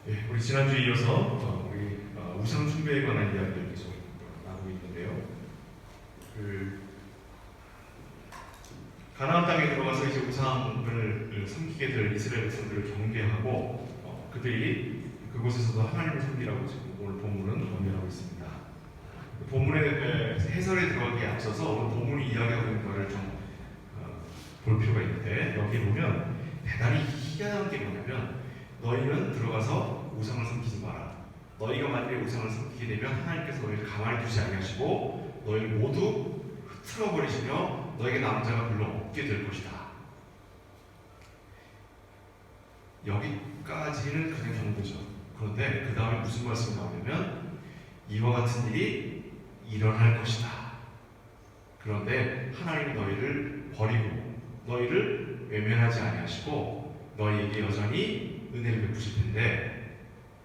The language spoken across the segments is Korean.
우리 지난주에 이어서 우상 숭배에 관한 이야기를 계속 나누고 있는데요. 가나안 땅에 들어가서 이제 우상을 섬기게 될 이스라엘 백성들을 경계하고 그들이 그곳에서도 하나님을 섬기라고 지금 오늘 본문은 권면하고 있습니다. 본문의 해설에 들어가기에 앞서서 오늘 본문이 이야기하고 있는 것을 좀 볼 필요가 있는데, 여기 보면 대단히 희한한 게 뭐냐면, 너희는 들어가서 우상을 섬기지 마라. 너희가 만약에 우상을 섬기게 되면 하나님께서 너희를 가만히 두지 아니하시고 너희를 모두 흩트러 버리시며 너에게 남자가 별로 없게 될 것이다. 여기까지는 그냥 경고죠. 그런데 그 다음에 무슨 말씀이 나오냐면, 이와 같은 일이 일어날 것이다. 그런데 하나님이 너희를 버리고 너희를 외면하지 아니하시고 너희에게 여전히 은혜를 베푸실 텐데,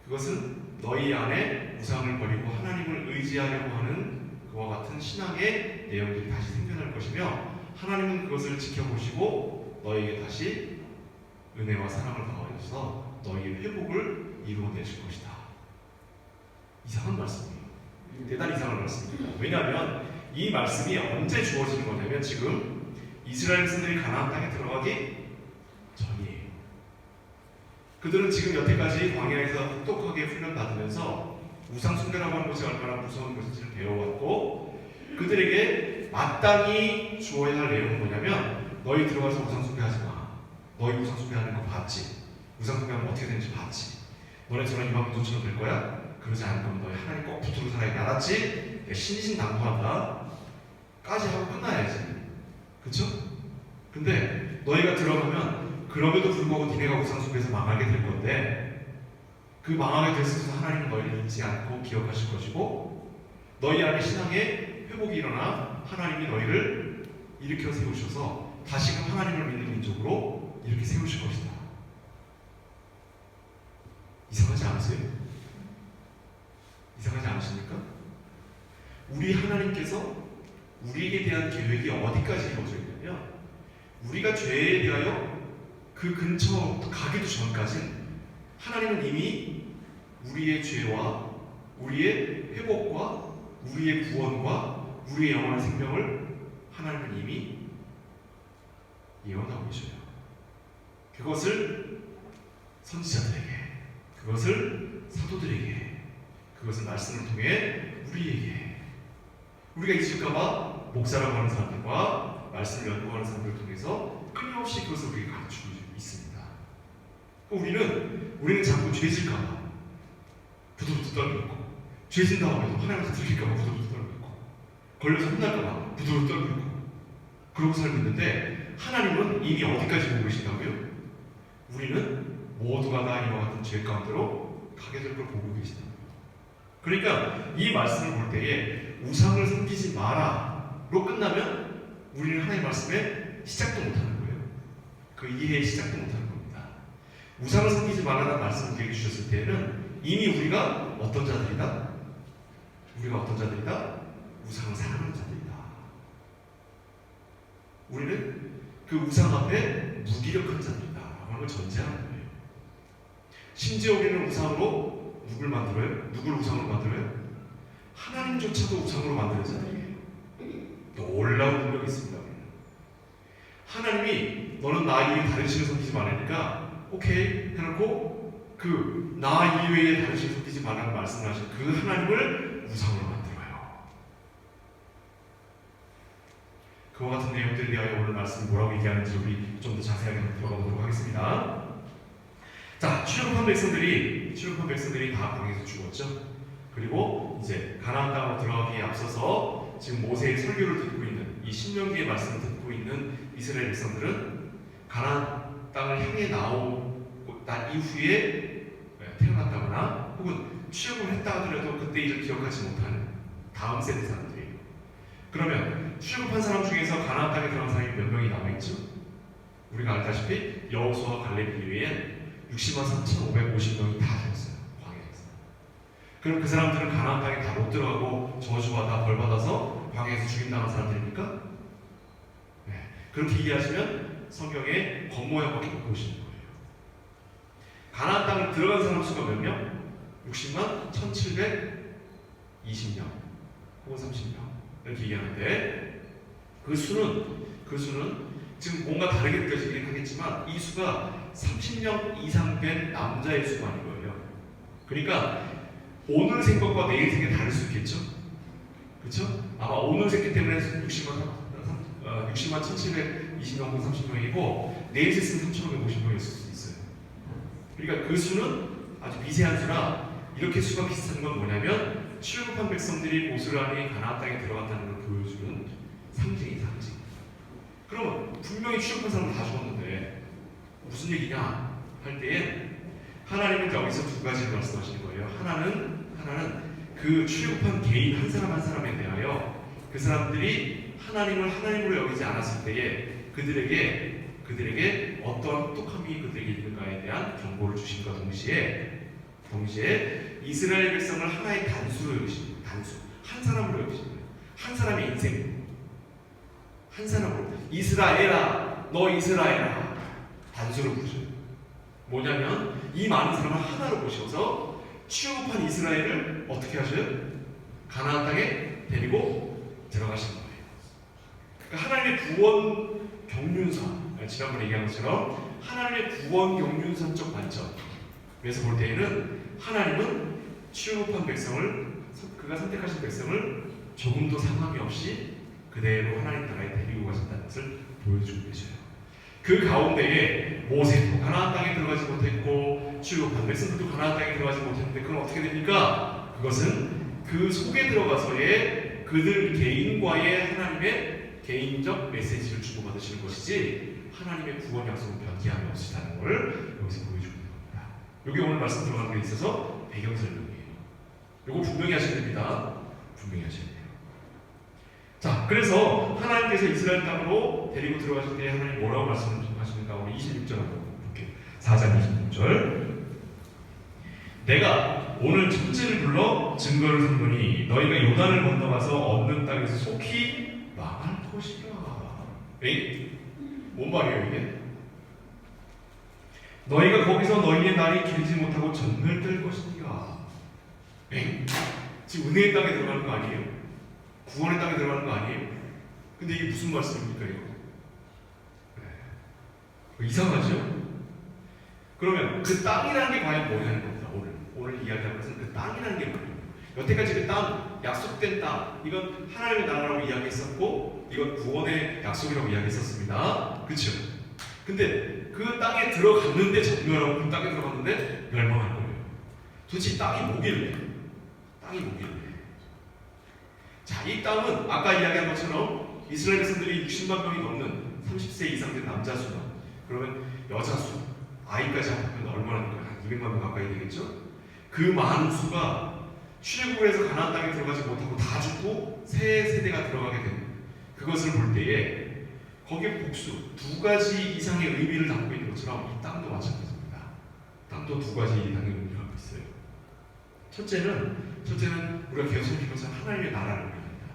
그것은 너희 안에 우상을 버리고 하나님을 의지하려고 하는 그와 같은 신앙의 내용들이 다시 생겨날 것이며, 하나님은 그것을 지켜보시고 너희에게 다시 은혜와 사랑을 더하셔서 너희의 회복을 이루어내실 것이다. 이상한 말씀이에요. 대단히 이상한 말씀입니다. 왜냐하면 이 말씀이 언제 주어지는 거냐면, 지금 이스라엘 백성들이 가나안 땅에 들어가기 전이에요. 그들은 지금 여태까지 광야에서 혹독하게 훈련받으면서 우상 숭배라고 하는 것이 얼마나 무서운 것인지를 배워왔고, 그들에게 마땅히 주어야 할 내용은 뭐냐면, 너희 들어가서 우상 숭배하지 마. 너희 우상 숭배하는 거 봤지? 우상 숭배하면 어떻게 되는지 봤지? 너네처럼 이방인들처럼 될 거야? 그러지 않을 거면 너희 하나님 꼭 붙들고 살아야 돼. 알았지? 신신당부한다 까지 하고 끝나야지. 그쵸? 근데 너희가 들어가면 그럼에도 불구하고 니네가 우상 숭배에서 망하게 될 건데, 그 망하게 됐을 때 하나님은 너희를 잊지 않고 기억하실 것이고, 너희 안에 신앙의 회복이 일어나 하나님이 너희를 일으켜 세우셔서 다시금 하나님을 믿는 민족으로 이렇게 세우실 것이다. 이상하지 않으세요? 이상하지 않으십니까? 우리 하나님께서 우리에게 대한 계획이 어디까지 이루어져 있냐면, 우리가 죄에 대하여 그 근처 가기도 전까진 하나님은 이미 우리의 죄와 우리의 회복과 우리의 구원과 우리의 영원한 생명을 하나님은 이미 예언하고 계셔요. 그것을 선지자들에게, 그것을 사도들에게, 그것을 말씀을 통해 우리에게, 우리가 잊을까봐 목사라고 하는 사람들과 말씀을 연구하는 사람들을 통해서 끊임없이 그것을 우리에게 가르치고 있습니다. 우리는 자꾸 죄질까봐 부들부들 떨고 있고, 죄진 다음에도 하나님께서 들킬까봐 부들부들 떨고 있고, 걸려서 혼날까봐 부들부들 떨고 있고, 그러고 살고 있는데, 하나님은 이미 어디까지 보고 계신다고요? 우리는 모두가 다 이와 같은 죄 가운데로 가게 될 걸 보고 계시다. 그러니까 이 말씀을 볼 때에 우상을 섬기지 마라로 끝나면 우리는 하나님의 말씀에 시작도 못하는 거예요. 그 이해의 시작도 못하는 겁니다. 우상을 섬기지 말라는 말씀을 우리에게 주셨을 때에는 이미 우리가 어떤 자들이다? 우리가 어떤 자들이다? 우상을 사랑하는 자들이다. 우리는 그 우상 앞에 무기력한 자들이다 라고 하는 걸 전제하는 거예요. 심지어 우리는 우상으로 누굴 만들어요? 누굴 우상으로 만들어요? 하나님조차도 우상으로 만드는 자들이에요. 놀라운 능력이 있습니다. 하나님이 너는 나 이외에 다른 신을 섬기지 말라니까 오케이 해놓고, 그 나 이외에 다른 신을 섬기지 말라는 말씀을 하신 그 하나님을 우상으로 만들어요. 그와 같은 내용들에 대하여 오늘 말씀이 뭐라고 얘기하는지 우리 좀 더 자세하게 들어가 보도록 하겠습니다. 자, 출애굽한 백성들이 다 광야에서 죽었죠. 그리고 이제 가나안 땅으로 들어가기에 앞서서 지금 모세의 설교를 듣고 있는, 이 신명기의 말씀을 듣고 있는 이스라엘 백성들은 가나안 땅을 향해 나오고 난 이후에 태어났다거나 혹은 출애굽을 했다 하더라도 그때 일을 기억하지 못하는 다음 세대 사람들이에요. 그러면 출애굽한 사람 중에서 가나안 땅에 들어간 사람이 몇 명이 남아있죠? 우리가 알다시피 여호수아와 갈렙 이외에 60만 3,550명이 다 죽었어요. 광야에서. 그럼 그 사람들은 가나안 땅에 다 못 들어가고 저주와 다 벌받아서 광야에서 죽임당한 사람들입니까? 네. 그렇게 이해하시면 성경의 겉모양밖에 못 보시는 거예요. 가나안 땅을 들어간 사람 수가 몇 명? 60만 1720명 혹은 30명 이렇게 얘기하는데 그 수는 지금 뭔가 다르게 느껴지긴 하겠지만 이 수가 30명 이상 된 남자의 수가 아닌 거예요. 그러니까 오늘 생각과 내일 생각이 다를 수 있겠죠? 그렇죠? 아마 오늘 생각 때문에 60만 1720명 혹은 30명이고 내일 셌으면 3550명이었을 수도 있어요. 그러니까 그 수는 아주 미세한 수라 이렇게 수가 비슷한 건 뭐냐면 출애굽한 백성들이 고스란히 가나안 땅에 들어갔다는 걸 보여주는 상징이 상징. 그러면 분명히 출애굽한 사람은 다 죽었는데 무슨 얘기냐 할 때에 하나님은 여기서 두 가지를 말씀하시는 거예요. 하나는 그 출애굽한 개인 한 사람 한 사람에 대하여 그 사람들이 하나님을 하나님으로 여기지 않았을 때에 그들에게 어떠한 혹독함이 그들에게 있는가에 대한 경고를 주심과 동시에 이스라엘 백성을 하나의 단수로 여기십니다. 단수. 한 사람으로 여기십니다. 한 사람의 인생. 한 사람으로. 이스라엘아, 너 이스라엘아. 단수로 부르셔요. 뭐냐면 이 많은 사람을 하나로 모셔서 출애굽한 이스라엘을 어떻게 하셔요? 가나안 땅에 데리고 들어가시는 거예요. 그러니까 하나님의 구원 경륜선. 지난번에 얘기한 것처럼 하나님의 구원 경륜선적 관점. 그래서 볼 때에는 하나님은 출애굽한 백성을 그가 선택하신 백성을 조금도 상함이 없이 그대로 하나님 나라에 데리고 가신다는 것을 보여주고 계셔요. 그 가운데에 모세도 가나안 땅에 들어가지 못했고 출애굽한 백성들도 가나안 땅에 들어가지 못했는데 그건 어떻게 됩니까? 그것은 그 속에 들어가서의 그들 개인과의 하나님의 개인적 메시지를 주고받으시는 것이지 하나님의 구원 약속은 변기함이 없으시다는 걸 여기서 보여주고 있는 겁니다. 이게 오늘 말씀 들어가는 데 있어서 배경 설명이에요. 이거 분명히 하셔야 됩니다. 분명히 하셔야 돼요. 자, 그래서 하나님께서 이스라엘 땅으로 데리고 들어가실 때 하나님 뭐라고 말씀하시는가? 우리 26절 한번 볼게요. 4장 26절. 내가 오늘 첫째를 불러 증거를 삼으니 너희가 요단을 건너가서 얻는 땅에서 속히 망할 것이라. 에이? 뭔 말이에요 이게? 너희가 거기서 너희의 날이 길지 못하고 전멸될 것이니라. 에이? 지금 은혜의 땅에 들어가는 거 아니에요? 구원의 땅에 들어가는 거 아니에요? 근데 이게 무슨 말씀입니까 이거? 네. 이상하죠? 그러면 그 땅이라는 게 과연 뭐냐는 겁니다. 오늘 이야기하는 것은 그 땅이라는 게 뭐예요? 여태까지 그 땅, 약속된 땅, 이건 하나님의 나라라고 이야기했었고 이건 구원의 약속이라고 이야기했었습니다. 그렇죠? 근데 그 땅에 들어갔는데 전멸하고 그 땅에 들어갔는데 멸망할 거예요. 도대체 땅이 뭐길래? 땅이 뭐길래? 자, 이 땅은 아까 이야기한 것처럼 이스라엘 백성들이 60만 명이 넘는 30세 이상 된 남자 수나 그러면 여자 수, 아이까지 합하면 얼마나 될까요? 한 200만 명 가까이 되겠죠? 그 많은 수가 출애굽을 해서 가나안 땅에 들어가지 못하고 다 죽고 새 세대가 들어가게 되는 그것을 볼 때에 거기에 복수, 두 가지 이상의 의미를 담고 있는 것처럼 이 땅도 마찬가지입니다. 땅도 두 가지 이상의 의미를 갖고 있어요. 첫째는 우리가 계속 생각한 것처럼 하나님의 나라를 의미합니다.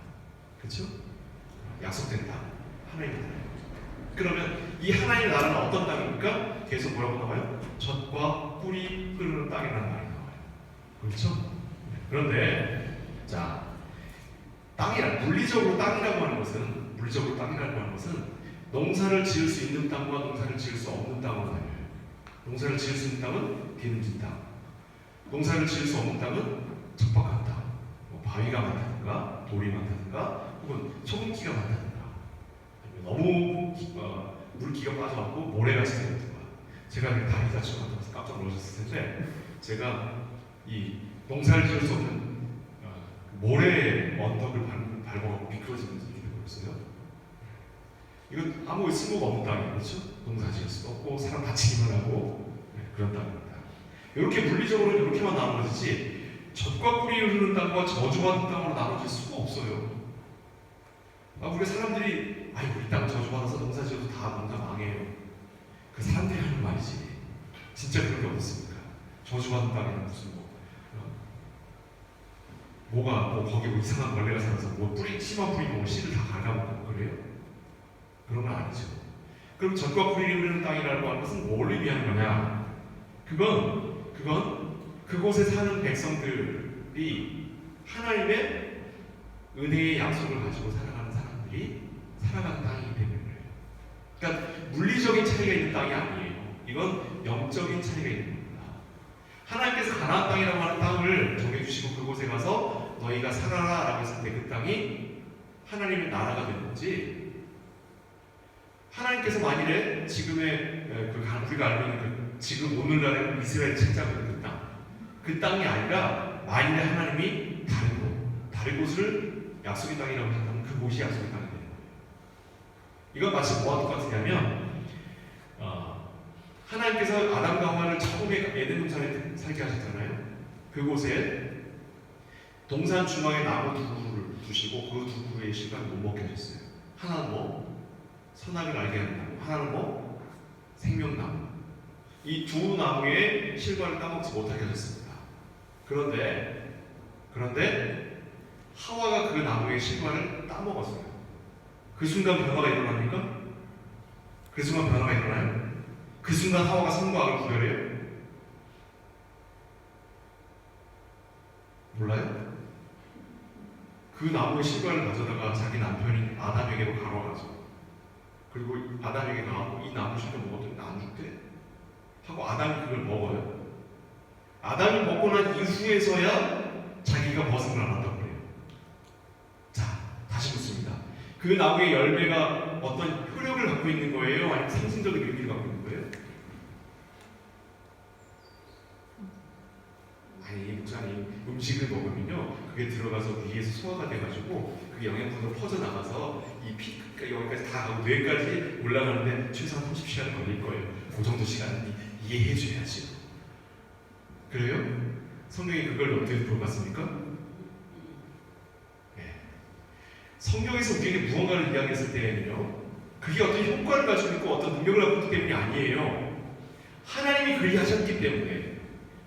그렇죠? 약속된 땅, 하나님의 나라. 그러면 이 하나님의 나라는 어떤 땅입니까? 계속 뭐라고 나와요? 젖과 꿀이 흐르는 땅이라는 말이 나와요. 그렇죠? 그런데 자, 물리적으로 땅이라고 하는 것은 농사를 지을 수 있는 땅과 농사를 지을 수 없는 땅으로 나뉘어요. 농사를 지을 수 있는 땅은 기름진 땅, 농사를 지을 수 없는 땅은 척박한 땅, 뭐 바위가 많다든가 돌이 많다든가 혹은 소금기가 많다든가 너무 물기가 빠져갖고 모래같이 되었던가. 제가 다리가 좀 같아서 깜짝 놀라셨을 텐데 제가 이 농사를 지을 수 없는 모래 언덕을 밟아갖고 미끄러지면서 이렇게 되버렸어요. 이건 아무 쓸모가 없는 땅이에요. 그렇죠? 농사 지을 수도 없고 사람 다치기만 하고 그런 땅입니다. 이렇게 물리적으로는 이렇게만 나눠지지 젖과 꿀이 흐르는 땅과 저주받은 땅으로 나눠질 수가 없어요. 우리 사람들이 이 땅 저주받아서 농사 지어도 다 농사 망해요. 그 사람들이 하는 말이지. 진짜 그런 게 어딨습니까? 저주받은 땅에는 무슨 거기 이상한 벌레가 살아서 심한 뿌리 씨를 다 갉아먹고 그래요? 그런 건 아니죠. 그럼 젖과 꿀이 흐르는 땅이라고 하는 것은 뭘 의미하는 거냐? 그건 그곳에 사는 백성들이 하나님의 은혜의 약속을 가지고 살아가는 사람들이 살아가는 땅이기 때문에 그래요. 그러니까 물리적인 차이가 있는 땅이 아니에요. 이건 영적인 차이가 있는 겁니다. 하나님께서 가나안 땅이라고 하는 땅을 정해주시고 그곳에 가서 너희가 살아라 라고 했을 때 그 땅이 하나님의 나라가 되는 거지, 하나님께서 만일에 지금의 우리가 알고 있는 지금 오늘날의 이스라엘 책자고 그 땅이 아니라 만일에 하나님이 다른 곳을 약속의 땅이라고 한다면 그곳이 약속의 땅이 되는 거예요. 이건 마치 뭐와 똑같으냐면 하나님께서 아담과 하와를 처음에 에덴 동산에 살게 하셨잖아요. 그곳에 동산 중앙에 나무 두 그루를 두시고 그 두 그루의 실과를 못 먹게 하셨어요. 하나는 뭐 선악을 알게 하는 나무, 하나는 뭐 생명나무. 이 두 나무의 실과를 따먹지 못하게 하셨습니다. 그런데 하와가 그 나무의 실과를 따먹었어요. 그 순간 변화가 일어납니까? 그 순간 변화가 일어나요? 그 순간 하와가 선과 악을 구별해요? 몰라요? 그 나무의 실과를 가져다가 자기 남편인 아담에게로 가져가서, 그리고 아담에게 가고 이 나무 실과 먹었더니 나 안 죽대? 하고 아담이 그걸 먹어요. 아담이 먹고 난 이후에서야 자기가 벗은 걸 알았다고 그래요. 자, 다시 묻습니다. 그 나무의 열매가 어떤 효력을 갖고 있는 거예요? 아니면 상징적인 의미를 갖고 있는 거예요? 아니, 목사님, 음식을 먹으면요, 그게 들어가서 위에서 소화가 돼가지고 그게 영양분으로 퍼져나가서 이 피, 여기까지 다 가고 뇌까지 올라가는데 최소한 30시간 걸릴 거예요. 그 정도 시간은 이해해줘야지. 그래요? 성경이 그걸 어떻게 들어봤습니까? 네. 성경에서 우리에게 무언가를 이야기했을 때에는요, 그게 어떤 효과를 가지고 있고 어떤 능력을 갖고 있기 때문이 아니에요. 하나님이 그리 하셨기 때문에,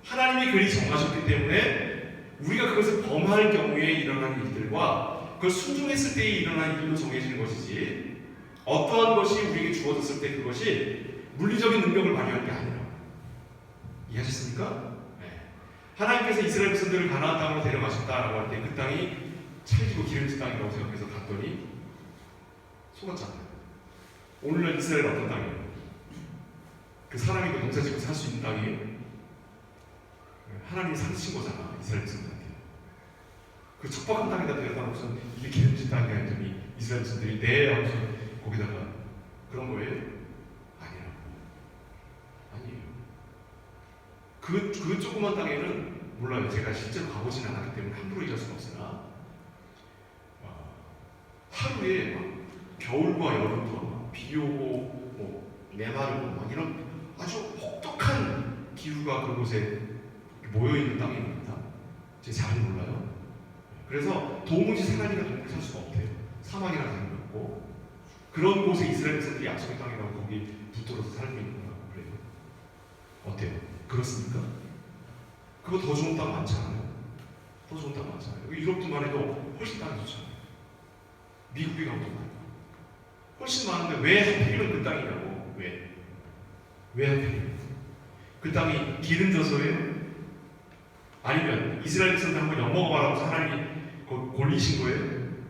하나님이 그리 정하셨기 때문에 우리가 그것을 범할 경우에 일어나는 일들과 그걸 순종했을 때에 일어나는 일로 정해지는 것이지, 어떠한 것이 우리에게 주어졌을 때 그것이 물리적인 능력을 발휘할 게 아니라. 이해하셨습니까? 네. 하나님께서 이스라엘 백성들을 가나안 땅으로 데려가셨다라고 할 때 그 땅이 찰지고 기름진 땅이라고 생각해서 갔더니 속았잖아요. 오늘날 이스라엘 어떤 땅이에요? 그 사람이 그 농사 짓고 살 수 있는 땅이에요? 하나님이 상신 거잖아, 이스라엘 백성들한테. 그 척박한 땅에다 데려다 놓고서 이게 기름진 땅이야 했더니 이스라엘 백성들이 네 하면서 거기다가 그런 거예요? 아니라고. 아니에요. 그 조그만 땅에는 몰라요. 제가 실제로 가보진 않았기 때문에 함부로 얘기할 수는 없으나 하루에 막 겨울과 여름과 막 비 오고 뭐 메마르고 막 이런 아주 혹독한 기후가 그곳에 모여있는 땅입니다. 제가 잘 몰라요. 그래서 도무지 사람이나 동물이 살 수가 없대요. 사막이나 다른 거 없고 그런 곳에 이스라엘 백성들이 약속의 땅이라고 거기 붙들어서 살고 있는 거라고 그래요. 어때요? 그렇습니까? 그거 더 좋은 땅 많지 않아요? 더 좋은 땅 많잖아요. 유럽도만 해도 훨씬 땅이 좋잖아요. 미국에 가도 많고 훨씬 많은데 왜 하필이면 그 땅이냐고. 왜 하필이면 그 땅이 기름져서예요? 아니면 이스라엘 백성들 한번 엿먹어봐라고 하나님이 골리신 거예요? 아니에요.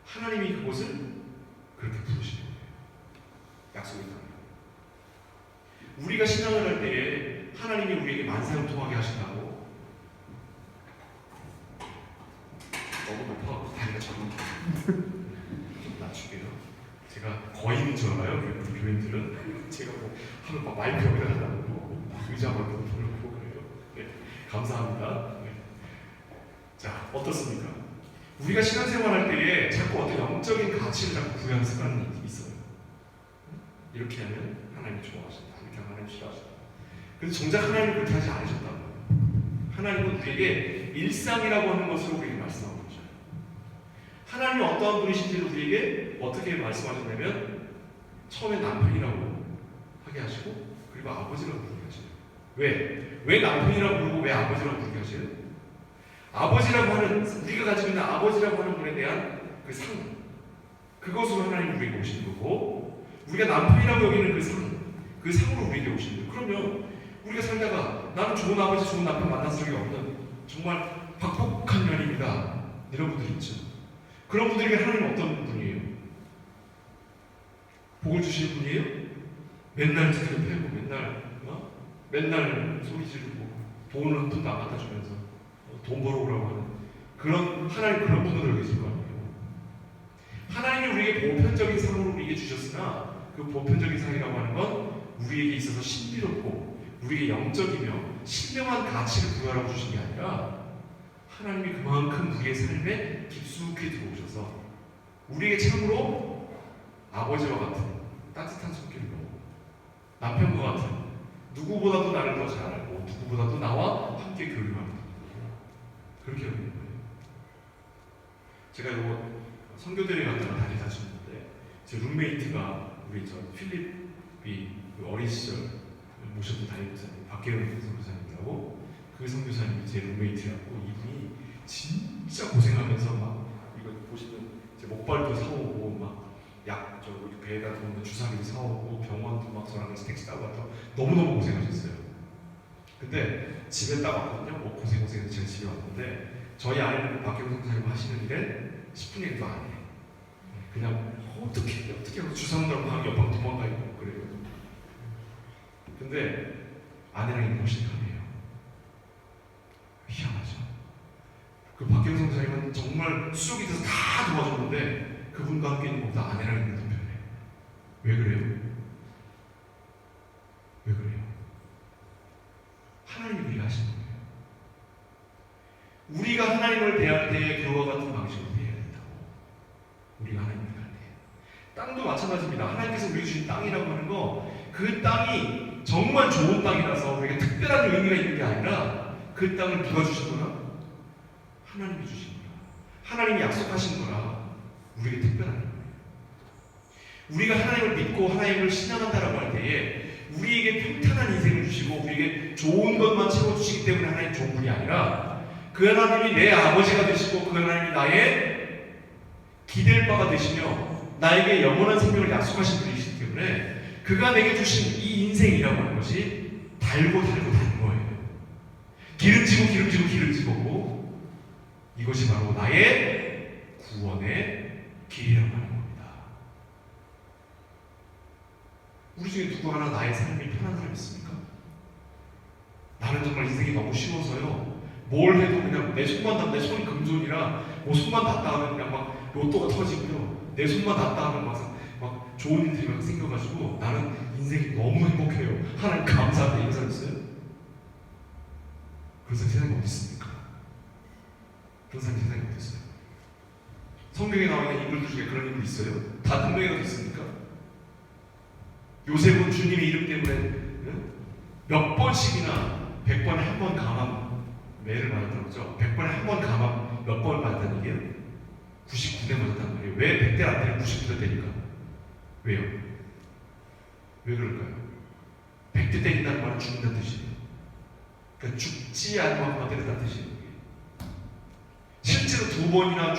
하나님이 그곳을 그렇게 부르신 거예요. 약속의 땅. 우리가 신앙을 할 때에 하나님이 우리에게 만사형통하게 하신다고. 너무 높아. 다리가 적은 좀 낮출게요. 제가 거인인 줄 알아요. 우리 교인들은. 제가 뭐 하면 막 마이크 여기다 갖다 놓고 의자 멀고 돌고 그래요. 네, 감사합니다. 네. 자, 어떻습니까? 우리가 신앙생활 할 때에 자꾸 어떤 영적인 가치를 자꾸 부여하는 습관이 있어요. 이렇게 하면 하나님이 좋아하신다. 이렇게 하면 하나님 싫어하신다. 근데 정작 하나님은 그렇게 하지 않으셨다고요. 하나님은 우리에게 일상이라고 하는 것으로 우리에게 말씀하고 계셔요. 하나님이 어떠한 분이신지를 우리에게 어떻게 말씀하셨냐면 처음에 남편이라고 하게 하시고 그리고 아버지라고 부르게 하셔요. 왜 남편이라고 부르고 왜 아버지라고 부르게 하셔요? 아버지라고 하는, 우리가 가지고 있는 아버지라고 하는 분에 대한 그 상, 그것으로 하나님 우리에게 오시는 거고, 우리가 남편이라고 여기는 그 상, 그 상으로 우리에게 오시는 거예요. 그러면 우리가 살다가 나는 좋은 아버지, 좋은 남편 만난 적이 없는 정말 박복한 년입니다. 이런 분들 있죠. 그런 분들에게 하나님은 어떤 분이에요? 복을 주시는 분이에요? 맨날 두드려 패고 맨날 소리 지르고 돈을 한 푼도 안 갖다 주면서 돈 벌어오라고 하는 그런 하나님 그런 분들도 계실 거 아니에요. 하나님이 우리에게 보편적인 상으로 우리에게 주셨으나 그 보편적인 상이라고 하는 건 우리에게 있어서 신비롭고 우리에게 영적이며 신명한 가치를 부여하라고 주신 게 아니라 하나님이 그만큼 우리의 삶에 깊숙이 들어오셔서 우리에게 참으로 아버지와 같은 따뜻한 손길로 남편과 같은 누구보다도 나를 더 잘 알고 누구보다도 나와 함께 교류하는 그렇게 여기는 거예요. 제가 이거 선교대회 갔다가 다리 다쳤는데 제 룸메이트가 우리 저 필립이 그 어린 시절 모셨던 담임교사님 박계영 선교사님이라고 그 선교사님이 제 룸메이트라고 이분이 진짜 고생하면서 막 이거 보시면 제 목발도 사오고 막 약 저 배에다 놓는 주사기도 사오고 병원도 막 저랑 같이 택시 타고 가서 너무너무 고생하셨어요. 근데 집에 딱 왔거든요. 뭐 고생해서 제가 집에 왔는데 저희 아내는 박계영 선교사님 하시는 일에 10분의 1도 안 해. 그냥 어떻게 하고 주사한다고 막 옆방 도망가 있고 그래요. 근데 아내랑 있는 것이 다르네요. 희한하죠. 그 박경 선생님은 정말 수족이 돼서 다 도와줬는데 그분과 함께 있는 것보다 아내랑 있는 더 편해. 왜 그래요? 왜 그래요? 하나님이 우리가 하신 거예요. 우리가 하나님을 대할 때 그와 같은 방식으로 대해야 된다고. 우리가 하나님을 대할 때. 땅도 마찬가지입니다. 하나님께서 우리 주신 땅이라고 하는 거 그 땅이 정말 좋은 땅이라서 우리에게 특별한 의미가 있는 게 아니라 그 땅을 누가 주신 거라? 하나님이 주신 거라. 하나님이 약속하신 거라. 우리에게 특별한 거예요. 우리가 하나님을 믿고 하나님을 신앙한다라고 할 때에 우리에게 평탄한 인생을 주시고 우리에게 좋은 것만 채워주시기 때문에 하나님 좋은 분이 아니라 그 하나님이 내 아버지가 되시고 그 하나님이 나의 기댈 바가 되시며 나에게 영원한 생명을 약속하신 분이시기 때문에 그가 내게 주신 이 인생이라고 하는 것이 달고 단 거예요. 기름지고 이것이 바로 나의 구원의 길이라고 하는 겁니다. 우리 중에 누구 하나 나의 삶이 편한 사람 있습니까? 나는 정말 인생이 너무 쉬워서요. 뭘 해도 그냥 내 손만 닿으면 내 손이 금손이라 뭐 손만 닿다 하면 그냥 막 로또가 터지고요. 내 손만 닿다 하면 막 좋은 일들이 막 생겨가지고 나는 인생이 너무 행복해요. 하나님 감사합니다. 이런 사람 있어요? 그런 사람이 세상에 어디 있습니까? 그런 사람이 세상에 어디 있어요? 성경에 나와 있는 인물들 중에 그런 인물 있어요? 다 한 명이라도 있습니까? 요셉은 주님의 이름 때문에 몇 번씩이나 100번에 한 번 감암 매를 맞았다고 그러죠. 100번에 한 번 감암 몇 번을 맞았다는 얘기예요? 99대 맞았단 말이에요. 왜 100대 안 때리고 99대 때릴까? 왜요? 왜 그럴까요? 100대 때린다는 말은 죽는다는 뜻이에요. 그러니까 죽지 않을 만큼만 때렸다는 뜻이에요. 실제로 2번이나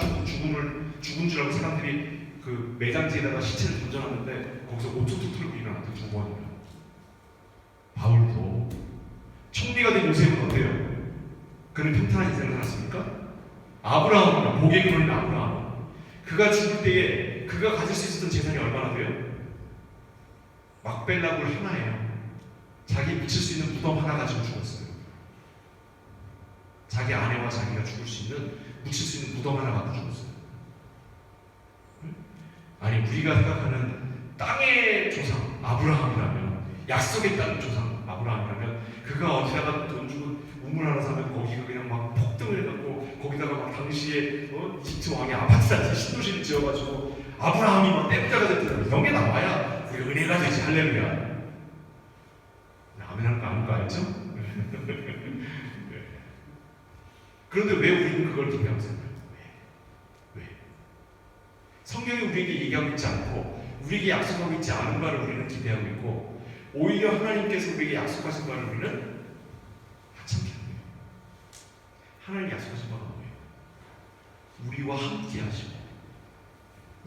죽은 줄 알고 사람들이 그 매장지에다가 시체를 던져놨는데 거기서 오초토 털고 일어났대요. 2번이나. 바울도 총리가 된 요셉은 어때요? 그는 평탄한 인생을 살았습니까? 아브라함은 복의 근원인 아브라함. 그가 죽을 때에 그가 가질 수 있었던 재산이 얼마나 돼요? 막벨라굴 하나예요. 자기 묻힐 수 있는 무덤 하나 가지고 죽었어요. 자기 아내와 자기가 죽을 수 있는 묻힐 수 있는 무덤 하나 갖고 죽었어요. 아니 우리가 생각하는 땅의 조상 아브라함이라면 약속의 땅 조상 아브라함이라면 그가 어디다가 돈 주고 우물 하나 사면 거기가 그냥 막 폭등을 해갖고 거기다가 막 당시에 이집트 왕이 아파트한테 신도시를 지어가지고 아브라함이 막 떼부자가 됐더라고요. 이런 게 나와야 우리가 은혜가 되지. 할렐루야. 아멘하는 거 아닌 거 알죠? 그런데 왜 우리는 그걸 기대하고 살까요? 왜? 성경이 우리에게 얘기하고 있지 않고 우리에게 약속하고 있지 않은 바를 우리는 기대하고 있고 오히려 하나님께서 우리에게 약속하신 바를 우리는 하찮게 합니다. 하나님이 약속하신 바가 뭐예요? 우리와 함께 하시고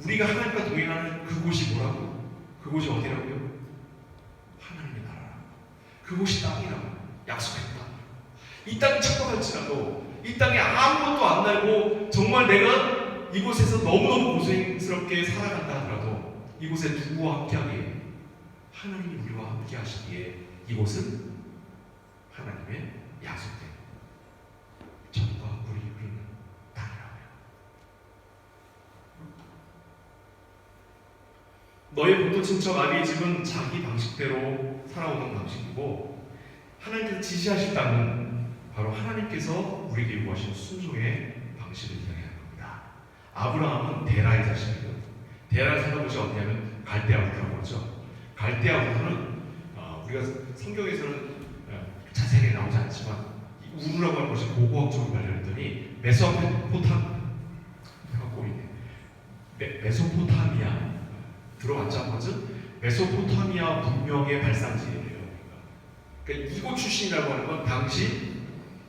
우리가 하나님과 동행하는 그곳이 뭐라고? 그곳이 어디라고요? 하나님 그곳이 땅이라고 약속했다. 이 땅이 척박할지라도, 이 땅에 아무것도 안 날고 정말 내가 이곳에서 너무너무 고생스럽게 살아간다 하더라도 이곳에 누구와 함께하기에? 하나님이 우리와 함께 하시기에 이곳은 하나님의 약속된 젖과 꿀이 흐르는 땅이라고요. 너의 본토 친척 아비의 집은 자기 방식대로 살아오는 방식이고, 하나님께서 지시하실 땅은 바로 하나님께서 우리에게 요구하신 순종의 방식을 이야기하는 겁니다. 아브라함은 데라의 자식이에요. 데라의 사는 곳이 어디냐면 갈대아우르라고 하죠. 갈대아우르는 우리가 성경에서는 자세하게 나오지 않지만 우르라고 하는 것이 고고학적으로 말했더니 메소포타미아 들어봤죠? 한번은 메소포타미아 문명의 발상지예요. 그러니까 이곳 출신이라고 하는 건 당시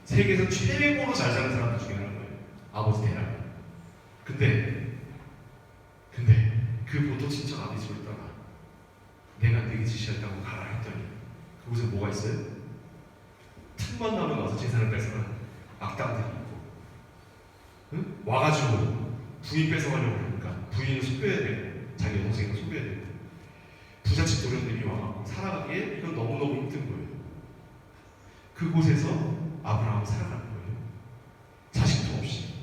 세계에서 최고로 잘 사는 사람들 중에 하나인 거예요. 아버지 데라. 근데 그 보통 친척 아비 집을 떠나 내가 네게 지시했다고 가라 했더니 그곳에 뭐가 있어요? 틈만 나면 와서 재산을 뺏어가는 악당들이 있고, 응? 와가지고 부인 뺏어가려고 그러니까 부인을 속여야 되고 자기 동생을 속여야 되고 부잣집 도련들이 와가지고 살아가기에 이건 너무너무 힘든 거예요. 그곳에서 아브라함은 살아가는 거예요. 자식도 없이.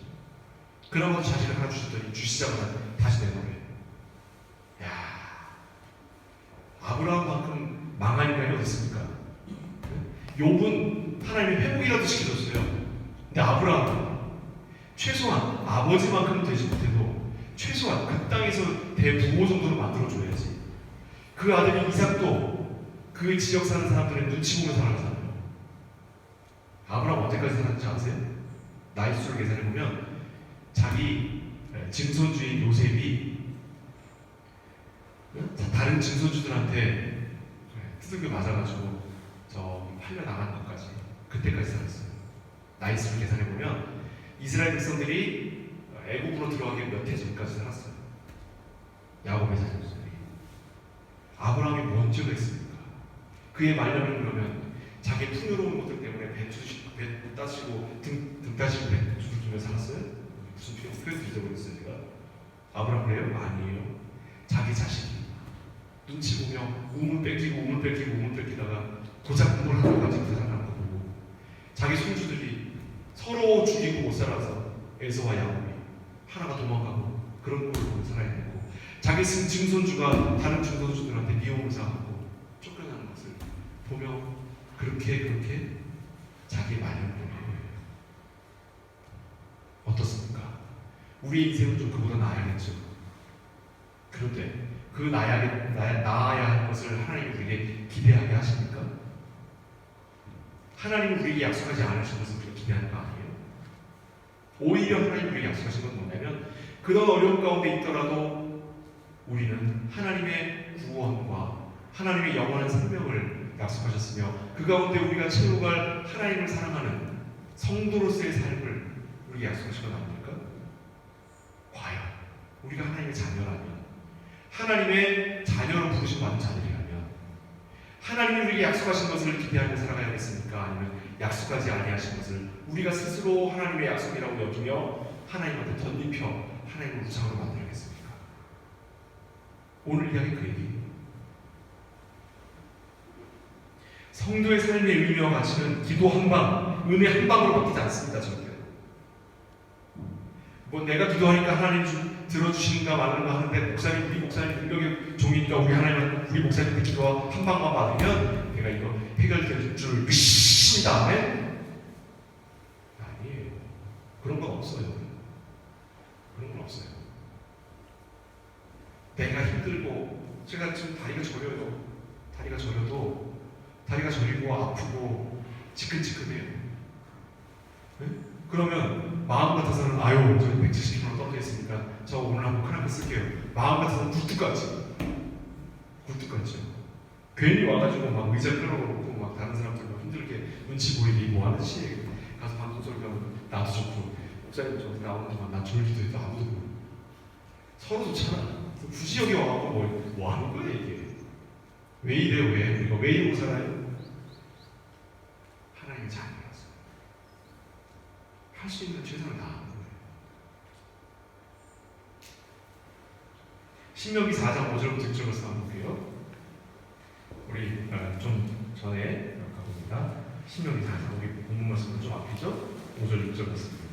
그러면서 자식을 하나 주시더니 주시자마자 다시 내놓으래요. 야, 아브라함만큼 망한 인간이 어디 있습니까? 욥은 하나님이 회복이라도 시켜줬어요. 근데 아브라함은 최소한 아버지만큼은 되지 못해도 최소한 그 땅에서 대부호 정도로 만들어줘야지. 그 아들이 이삭도 그 지역 사는 사람들의 눈치 보며 살아가잖아요. 아브라함 언제까지 살았는지 아세요? 나이수를 계산해보면 자기 증손주인 요셉이 다른 증손주들한테 두들겨 맞아가지고 팔려 나간 것까지 그때까지 살았어요. 나이수를 계산해보면 이스라엘 백성들이 애국으로 들어가기 몇 해 전까지 살았어요. 야곱의 자손들이. 아브라함이 뭔 죄가 있습니까? 그의 말년은 그러면 자기 풍요로운 것들 때문에 배 따시고 등 따시고 배 두들기며 살았어요? 무슨 표현 잊어버렸어요 제가? 아브라함 그래요? 아니에요. 자기 자식이 눈치 보며 우물 뺏기다가 고작 공부를 하러 가지고 살아가는 거 보고 자기 손주들이 서로 죽이고 못 살아서 에서와 야곱이 하나가 도망가고 그런 꼴을 보고 살아야 되고, 자기 증손주가 다른 증손주들한테 미움을 사하고 쫓겨나는 것을 보며 그렇게 자기 말년을 보는 거예요. 어떻습니까? 우리 인생은 좀 그보다 나아야겠죠. 그런데 그 나아야 할 것을 하나님이 우리에게 기대하게 하십니까? 하나님은 우리에게 약속하지 않으신 것을 우리가 기대하는 거 아니에요? 오히려 하나님이 우리에게 약속하신 건 뭐냐면 그런 어려운 가운데 있더라도 우리는 하나님의 구원과 하나님의 영원한 생명을 약속하셨으며 그 가운데 우리가 채워갈 하나님을 사랑하는 성도로서의 삶을 우리에게 약속하신 건 아닙니까? 과연 우리가 하나님의 자녀라면, 하나님의 자녀로 부르심받은 자들이라면 하나님이 우리에게 약속하신 것을 기대하며 살아가야겠습니까? 아니면 약속하지 아니하신 것을 우리가 스스로 하나님의 약속이라고 여기며 하나님한테 덧입혀 하나님을 우상으로 만들겠습니까? 오늘 이야기 그 얘기예요. 성도의 삶의 의미와 가치는 기도 한 방, 은혜 한 방으로 바뀌지 않습니다. 절대. 뭐 내가 기도하니까 하나님 들어주시는가 말는가 하는데 우리 목사님 능력의 종이니까 우리 목사님한테 기도 한 방만 받으면 내가 이거 해결될 줄 믿습니다. 아니에요. 그런 건 없어요. 그런 건 없어요. 내가 힘들고 제가 지금 다리가 저려요. 다리가 저리고 아프고 지끈지끈해요. 네? 그러면 마음 같아서는 아유 저 170kg 떨어져 있으니까 저 오늘 한번 큰 한 번 쓸게요. 마음 같아서는 굴뚝같죠. 괜히 와가지고 막 의자 끌어놓고 막 다른 사람들 막 힘들게 눈치 보이게 뭐 하는 시에 가서 방송 소리 가면 나도 좋고 목사님 저기 나오는 동안 난 졸기도 해도 아무도 모르고 서로 좋잖아. 굳이 여기 와가지고 뭐 하는 거야 이게? 왜 이래요? 우리가 왜 이러고 살아요? 할 수 있는 최선을 다하는 거예요. 신명기 4장 5절부터 6절을 한번 볼게요. 우리 좀 전에 가봅니다. 신명기 4장, 우리 본문 말씀은 좀 앞이죠? 5절 6절 말씀입니다.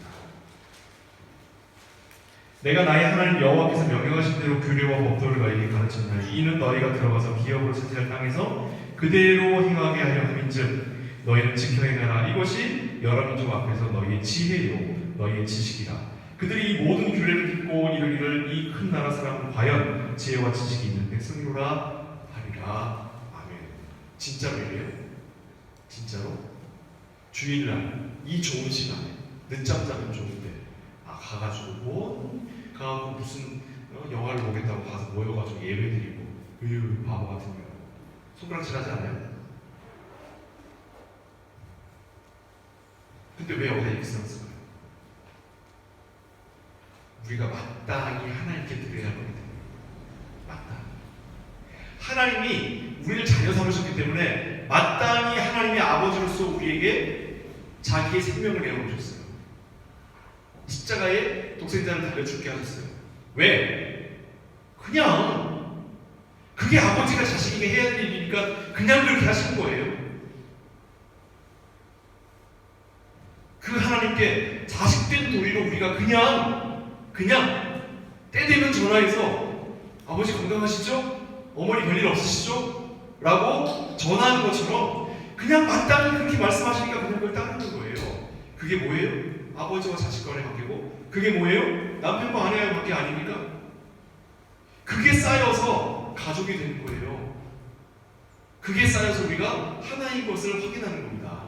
내가 나의 하나님 여호와께서 명령하신 대로 규례와 법도를 너희에게 가르쳤나니 이는 너희가 들어가서 기업으로 차지할 땅에서 그대로 행하게 하려 함인즉 너희는 지켜 행하라. 이것이 여러 민족 앞에서 너희의 지혜요 너희의 지식이라. 그들이 이 모든 규례를 듣고 이르기를 이 큰 나라 사람은 과연 지혜와 지식이 있는 백성이로라 하리라. 아멘. 진짜로예요? 진짜로? 주일날 이 좋은 시간에 늦잠 자면 좋은데 가가지고 무슨 영화를 보겠다고 가서 모여가지고 예배드리고 으유 바보 같은 거 손가락질하지 않아요? 근데 왜 여기다 익스랑 써요? 우리가 마땅히 하나님께 드려야 할 거거든요. 마땅히 하나님이 우리를 자녀 삼으셨기 때문에 마땅히 하나님의 아버지로서 우리에게 자기의 생명을 내어주셨어요. 십자가에 독생자를 달려 죽게 하셨어요. 왜? 그냥 그게 아버지가 자식에게 해야 될 일이니까 그냥 그렇게 하신 거예요. 그 하나님께 자식된 도리로 우리가 그냥 때 되면 전화해서 아버지 건강하시죠? 어머니 별일 없으시죠? 라고 전화하는 것처럼 그냥 마땅히 그렇게 말씀하시니까 그냥 그걸 따르는 거예요. 그게 뭐예요? 아버지와 자식 간의 관계고, 그게 뭐예요? 남편과 아내의 관계 아닙니까? 그게 쌓여서 가족이 되는 거예요. 그게 쌓여서 우리가 하나인 것을 확인하는 겁니다.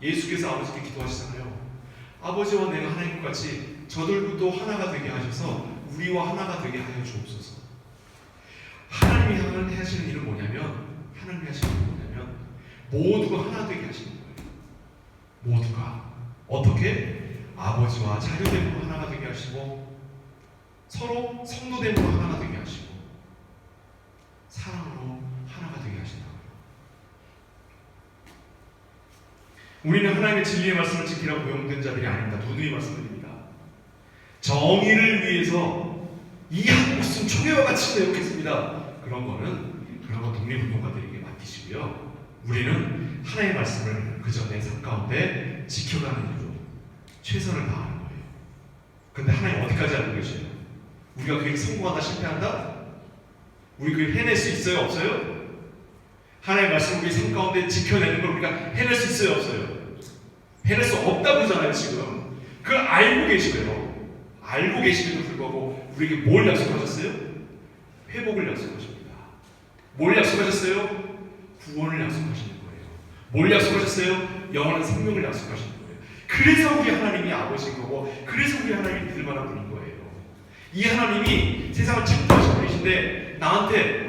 예수께서 아버지께 기도하시잖아요. 아버지와 내가 하나인 것 같이 저들도 하나가 되게 하셔서 우리와 하나가 되게 하여 주옵소서. 하나님이 하시는 일은 뭐냐면, 모두가 하나 되게 하시는 거예요. 모두가 어떻게? 아버지와 자녀됨으로 하나가 되게 하시고, 서로 성도됨으로 하나가 되게 하시고, 사랑으로 하나가 되게 하신다고요. 우리는 하나님의 진리의 말씀을 지키라고 고용된 자들이 아닙니다. 누누이 말씀드립니다. 정의를 위해서 이 한 목숨 초계와 같이 내놓겠습니다. 그런 건 독립운동가들에게 맡기시고요. 우리는 하나님의 말씀을 그저 내 삶 가운데 지켜가는 일로 최선을 다하는 거예요. 근데 하나님 어디까지 알고 계셔요? 우리가 그게 성공하다 실패한다? 우리 그걸 해낼 수 있어요? 없어요? 하나님의 말씀을 우리 삶 가운데 지켜내는 걸 우리가 해낼 수 있어요? 없어요? 해낼 수 없다고 하잖아요 지금. 그걸 알고 계시고요. 알고 계시면도 불구하고 우리에게 뭘 약속하셨어요? 회복을 약속하십니다. 뭘 약속하셨어요? 구원을 약속하시는 거예요. 뭘 약속하셨어요? 영원한 생명을 약속하시는 거예요. 그래서 우리 하나님이 아버지인 거고, 그래서 우리 하나님이 믿을 만한 분인 거예요. 이 하나님이 세상을 창조하신 분이신데 나한테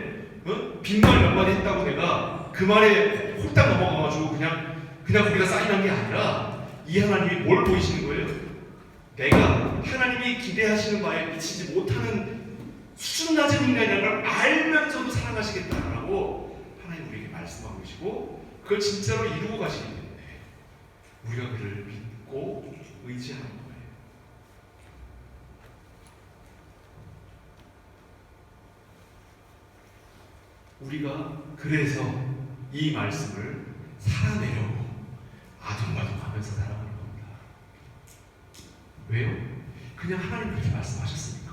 빈말 몇 마디 했다고 내가 그 말에 홀딱 넘어가가지고 그냥 거기다 사인한 게 아니라, 이 하나님이 뭘 보이시는 거예요? 내가 하나님이 기대하시는 바에 미치지 못하는 수준 낮은 인간이라는 걸 알면서도 사랑하시겠다라고 하나님 우리에게 말씀하고 계시고, 그걸 진짜로 이루고 가시기 때문에 우리가 그를 믿고 의지하는 거예요. 우리가 그래서 이 말씀을 살아내려고 아둥바둥하면서 살아가는 겁니다. 왜요? 그냥 하나님 그렇게 말씀하셨으니까.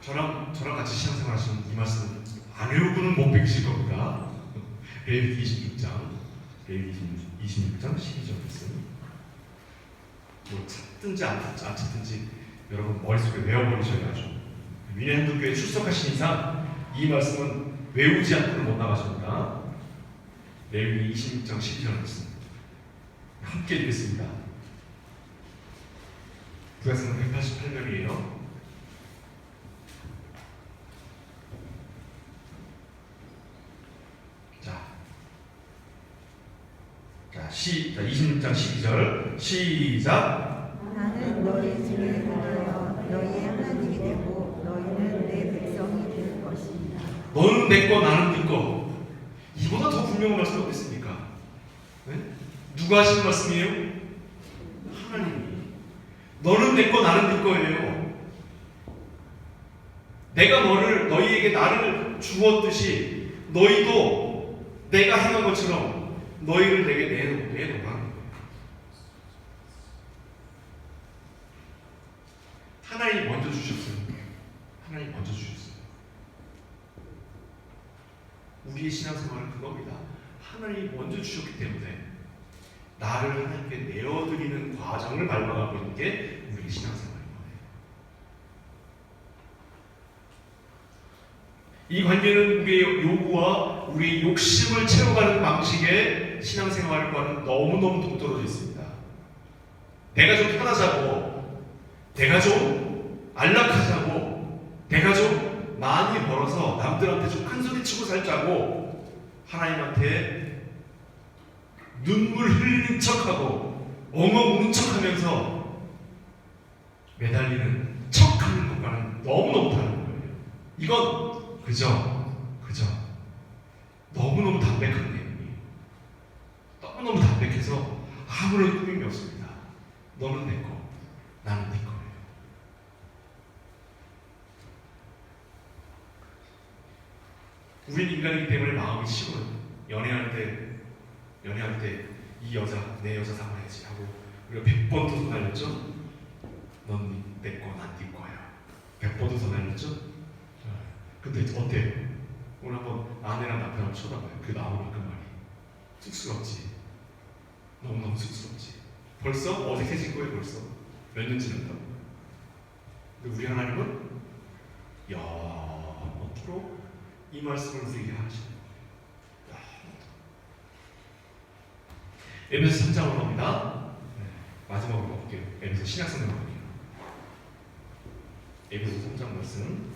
저랑 같이 신앙생활 하시는 이 말씀은 안 외우고는 못 배우실 겁니다. 레위기 26장 12절 말씀. 뭐 찾든지 안 찾든지 여러분 머릿속에 외워버리셔야죠. 위례 한국교회에 출석하신 이상 이 말씀은 외우지 않고는 못 나가십니다. 레위기 26장 12절 말씀 함께 읽겠습니다. 구약성경 188면이에요. 자, 26장 12절 시작. 나는 너희 중에 하나여 너희의 하나님이 되고 너희는 내 백성이 될 것이다. 너는 내 거 나는 네 거. 이보다 더 분명한 말씀이 어디 있습니까? 누가 하시는 말씀이에요? 하나님이. 너는 내 거, 나는 네 거예요. 내가 너희에게 나를 주었듯이 너희도 내가 행한 것처럼 너희를 내게 내놓으라는 거예요. 하나님이 먼저 주셨어요. 하나님이 먼저 주셨어요. 우리의 신앙생활은 그겁니다. 하나님이 먼저 주셨기 때문에 나를 하나님께 내어드리는 과정을 밟아가고 있는 게 우리의 신앙생활인 거예요. 이 관계는 우리의 요구와 우리의 욕심을 채워가는 방식의 신앙생활과는 너무너무 동떨어져 있습니다. 내가 좀 편하자고, 내가 좀 안락하자고, 내가 좀 많이 벌어서 남들한테 좀 큰 소리 치고 살자고 하나님한테 눈물 흘리는 척하고 엉엉 우는 척하면서 매달리는 척하는 것과는 너무너무 다른 거예요. 이건 그저 너무너무 담백한 내용이에요. 너무너무 담백해서 아무런 꾸밈이 없습니다. 너는 내 거, 나는 네 거예요. 우리는 인간이기 때문에 마음이 식어요. 연애할 때 이 여자, 내 여자 삼아야지 하고 우리가 100번도 더 날렸죠? 넌 내 거, 난 네 거야. 100번도 더 날렸죠? 근데 어때요? 오늘 한번 아내랑 남편을 쳐다봐요. 그 나오는 그 말이 쑥스럽지? 너무너무 쑥스럽지? 벌써 어색해진 거예요. 벌써 몇 년 지났다고. 근데 우리 하나님은 영원토록 이 말씀을 우리에게 하시는 거예요. 에베소 3장으로 갑니다. 마지막으로 볼게요. 에베소 신약성경 볼게요. 에베소 3장 말씀.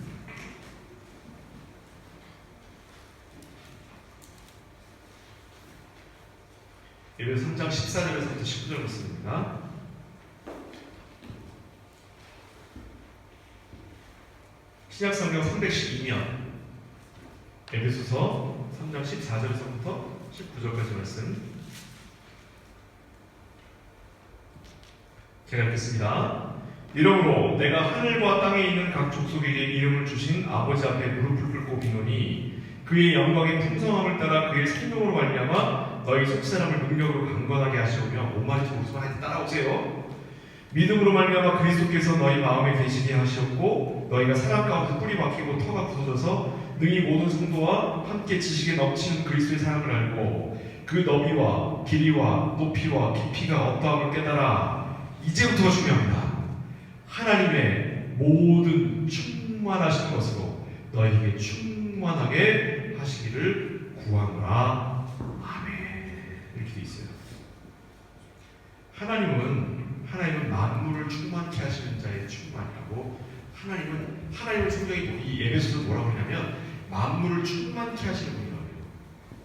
에베소 3장 14절에서부터 19절 말씀입니다. 신약성경 312면 에베소서 3장 14절에서부터 19절까지 말씀 제가 읽겠습니다. 이러므로 내가 하늘과 땅에 있는 각 족속에게 이름을 주신 아버지 앞에 무릎을 꿇고 비노니 그의 영광의 풍성함을 따라 그의 생명으로 말미암아 너희 속사람을 능력으로 강건하게 하시오며 5마디 동수만 따라오세요. 믿음으로 말미암아 그리스도께서 너희 마음에 계시게 하시었고 너희가 사랑 가운데 뿌리 박히고 터가 굳어져서 능히 모든 성도와 함께 지식에 넘치는 그리스도의 사랑을 알고 그 너비와 길이와 높이와 깊이가 어떠함을 깨달아. 이제부터가 중요합니다. 하나님의 모든 충만하신 것으로 너희에게 충만하게 하시기를 구하노라. 아멘. 이렇게 돼 있어요. 하나님은 만물을 충만케 하시는 자의 충만이라고. 하나님을 성경이 이 에베소서 뭐라고 하냐면 만물을 충만케 하시는 분이라고 해요.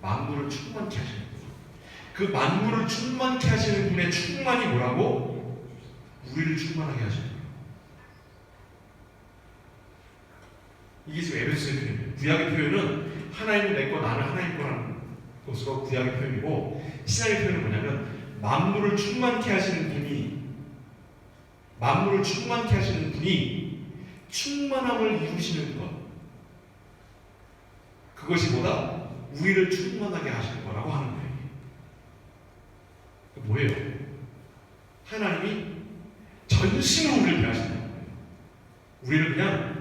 만물을 충만케 하시는 분. 그 만물을 충만케 하시는 분의 충만이 뭐라고? 우리를 충만하게 하시는 거예요. 이게 지금 에베소서의 표현이에요. 구약의 표현은 하나님은 내 거, 나는 하나님 거라는 것으로 구약의 표현이고, 신약의 표현은 뭐냐면 만물을 충만케 하시는 분이 충만함을 이루시는 것, 그것이 뭐다? 우리를 충만하게 하시는 거라고 하는 거예요. 뭐예요? 하나님이 전심으로 우리를 대하신다는 거예요. 우리를 그냥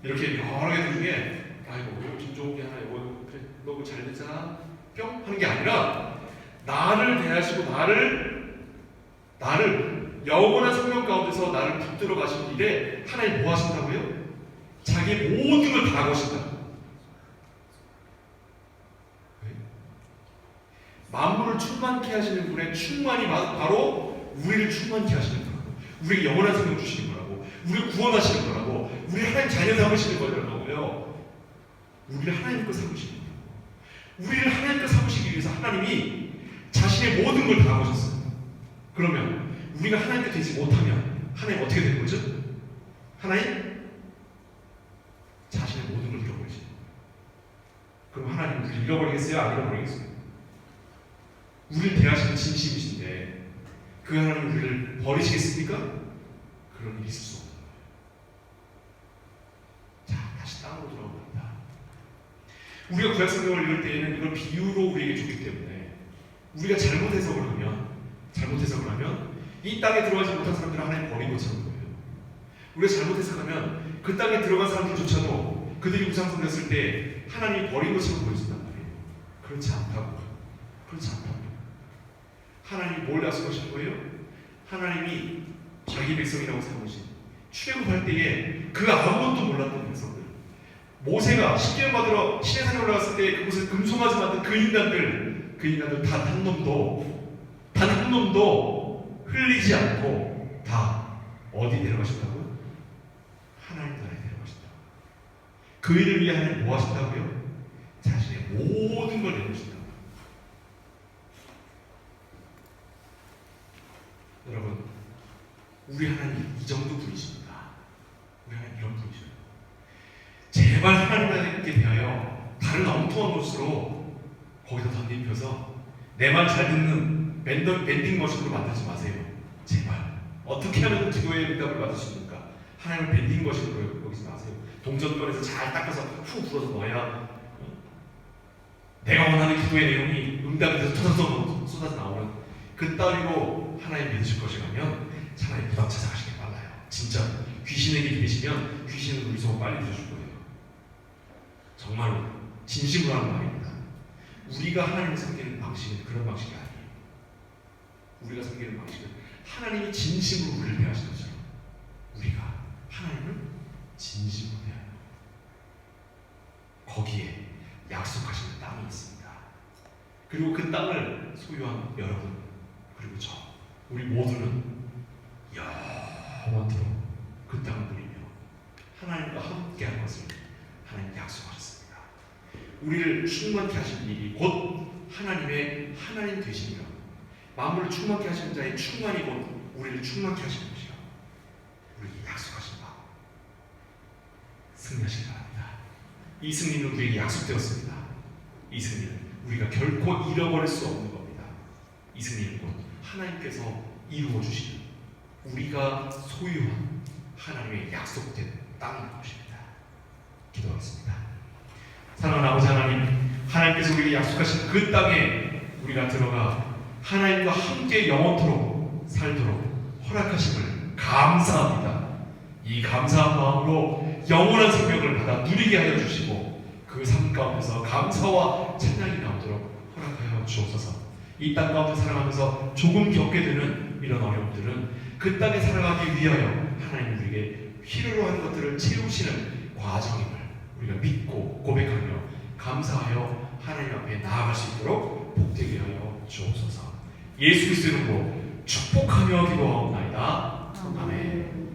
이렇게 여러 개들 중에 아이고 좀 좋은 게 하나 이거 그래 너 잘 됐잖아 뿅 하는 게 아니라 나를 대하시고 나를 영원한 생명 가운데서 나를 붙들어 가신 일에 하나님 뭐 하신다고요? 자기 모든 걸 다 하신다. 만물을 충만케 하시는 분의 충만이 바로 우리를 충만케 하시는 거라고. 우리에게 영원한 생명 주시는 거라고. 우리를 구원하시는 거라고. 우리 하나님 자녀 삼으시는 거라고요. 우리를 하나님 거 삼으시는 거라고. 우리를 하나님 거 삼으시기 위해서 하나님이 자신의 모든 걸 다 하셨어요. 그러면 우리가 하나님 거 되지 못하면 하나님 어떻게 되는 거죠? 하나님 자신의 모든 걸 잃어버리시는 거예요. 그럼 하나님 우리를 잃어버리겠어요? 안 잃어버리겠어요? 우리를 대하시는 진심이신데 그 하나님 우리를 버리시겠습니까? 그런 일이 있을 수 없는 거예요. 자, 다시 땅으로 돌아옵니다. 우리가 구약 성경을 읽을 때에는 이걸 비유로 우리에게 주기 때문에 우리가 잘못해서 그러면 이 땅에 들어가지 못한 사람들은 하나님 버린 것처럼 보여요. 우리가 잘못해서 가면 그 땅에 들어간 사람들조차도 그들이 우상숭배했을 때 하나님이 버린 것처럼 보여준단 말이에요. 그렇지 않다고. 하나님이 뭘 약속하신 거예요? 하나님이 자기 백성이라고 삼으신 출애굽할 때에 그 아무것도 몰랐던 백성들, 모세가 십계명 받으러 시내산에 올라갔을 때 그곳을 금송아지 만든 그 인간들 단 한 놈도 흘리지 않고 다 어디 데려가셨다고요? 하나님 나라에 데려가셨다고. 그 일을 위해 하나님 뭐 하신다고요? 자신의 모든 걸 내놓으신다고. 여러분, 우리 하나님 이 정도 분이십니다. 우리 하나님 이런 분이셔요. 제발 하나님께 대하여 다른 엉뚱한 것으로 거기다 던집혀서 내 말 잘 듣는 밴딩 머신으로 만들지 마세요. 제발. 어떻게 하면 기도의 응답을 받을 수 있는가? 하나님을 밴딩 머신으로 여기지 마세요. 동전권에서 잘 닦아서 후 불어서 넣어야 내가 원하는 기도의 내용이 응답이 돼서 터져서 쏟아져 나오는 그 따위로 하나님 믿으실 것이라면 차라리 부담 찾아가시길 빨라요. 진짜 귀신에게 계시면 귀신은 우리 속을 빨리 들어줄 거예요. 정말로 진심으로 하는 말입니다. 우리가 하나님을 섬기는 방식은 그런 방식이 아니에요. 우리가 섬기는 방식은 하나님이 진심으로 우리를 대하시는 것처럼 우리가 하나님을 진심으로 대하는 거예요. 거기에 약속하시는 땅이 있습니다. 그리고 그 땅을 소유한 여러분, 그리고 저, 우리 모두는 영원토록 그 땅을 누리며 하나님과 함께할 것을 하나님 약속하셨습니다. 우리를 충만케 하신 일이 곧 하나님의 하나님 되심이라. 만물을 충만케 하시는 자의 충만이 곧 우리를 충만케 하시는 것이라. 우리에게 약속하신 바 승리하시기 바랍니다. 이 승리는 우리에게 약속되었습니다. 이 승리는 우리가 결코 잃어버릴 수 없는 겁니다. 이 승리는 곧 하나님께서 이루어 주시는 우리가 소유한 하나님의 약속된 땅인 것입니다. 기도하겠습니다. 사랑하는 아버지 하나님, 하나님께서 우리에게 약속하신 그 땅에 우리가 들어가 하나님과 함께 영원토록 살도록 허락하심을 감사합니다. 이 감사한 마음으로 영원한 생명을 받아 누리게 하여 주시고 그 삶 가운데서 감사와 찬양이 나오도록 허락하여 주옵소서. 이 땅 가운데 살아가면서 조금 겪게 되는 이런 어려움들은 그 땅에 살아가기 위하여 하나님 우리에게 필요로 하는 것들을 채우시는 과정임을 우리가 믿고 고백하며 감사하여 하나님 앞에 나아갈 수 있도록 복되게 하여 주옵소서. 예수 그리스도의 이름으로 축복하며 기도하옵나이다. 아멘.